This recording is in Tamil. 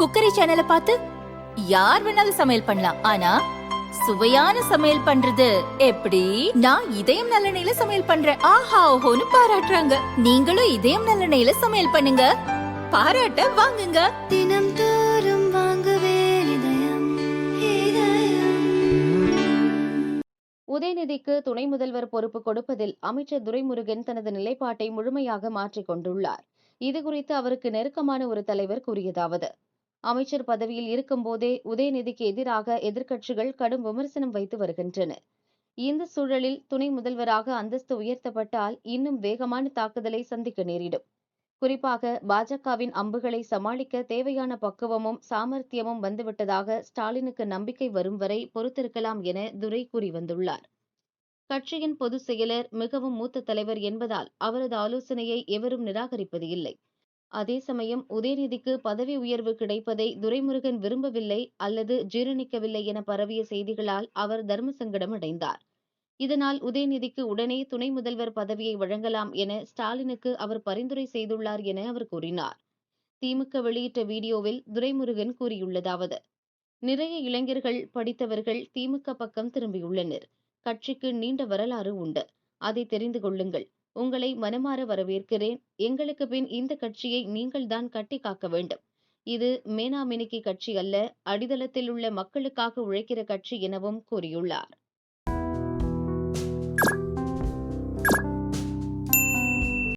குக்கரி சேனலை பார்த்து யார் வேணாலும் சமையல் பண்ணலாம். ஆனா சுவையான சமையல் பண்றது எப்படி? நான் இதயம் நல்லெண்ணெயில சமையல் பண்றேன். ஆஹா ஓஹோன்னு பாராட்டுறாங்க. நீங்களும் இதயம் நல்லெண்ணெயில சமையல் பண்ணுங்க, பாராட்ட வாங்குங்க. தினம் தோறும் வாங்குவே இதயம். உதயநிதிக்கு துணை முதல்வர் பொறுப்பு கொடுப்பதில் அமைச்சர் துரைமுருகன் தனது நிலைப்பாட்டை முழுமையாக மாற்றிக் கொண்டுள்ளார். இதுகுறித்து அவருக்கு நெருக்கமான ஒரு தலைவர் கூறியதாவது: அமைச்சர் பதவியில் இருக்கும்போதே உதயநிதிக்கு எதிராக எதிர்க்கட்சிகள் கடும் விமர்சனம் வைத்து வருகின்றன. இந்த சூழலில் துணை முதல்வராக அந்தஸ்து உயர்த்தப்பட்டால் இன்னும் வேகமான தாக்குதலை சந்திக்க நேரிடும். குறிப்பாக பாஜகவின் அம்புகளை சமாளிக்க தேவையான பக்குவமும் சாமர்த்தியமும் வந்துவிட்டதாக ஸ்டாலினுக்கு நம்பிக்கை வரும் வரை பொறுத்திருக்கலாம் என துரை கூறி வந்துள்ளார். கட்சியின் பொதுச் செயலர் மிகவும் மூத்த தலைவர் என்பதால் அவரது ஆலோசனையை எவரும் நிராகரிப்பது இல்லை. அதே சமயம் உதயநிதிக்கு பதவி உயர்வு கிடைப்பதை துரைமுருகன் விரும்பவில்லை அல்லது ஜீரணிக்கவில்லை என பரவிய செய்திகளால் அவர் தர்ம சங்கடம் அடைந்தார். இதனால் உதயநிதிக்கு உடனே துணை முதல்வர் பதவியை வழங்கலாம் என ஸ்டாலினுக்கு அவர் பரிந்துரை செய்துள்ளார் என அவர் கூறினார். திமுக வெளியிட்ட வீடியோவில் துரைமுருகன் கூறியுள்ளதாவது: நிறைய இளைஞர்கள், படித்தவர்கள் திமுக பக்கம் திரும்பியுள்ளனர். கட்சிக்கு நீண்ட வரலாறு உண்டு, அதை தெரிந்து கொள்ளுங்கள். உங்களை மனமாற வரவேற்கிறேன். எங்களுக்கு பின் இந்த கட்சியை நீங்கள்தான் கட்டி காக்க வேண்டும். இது மேனாமினிக்கி கட்சி அல்ல, அடித்தளத்தில் உள்ள மக்களுக்காக உழைக்கிற கட்சி எனவும் கூறியுள்ளார்.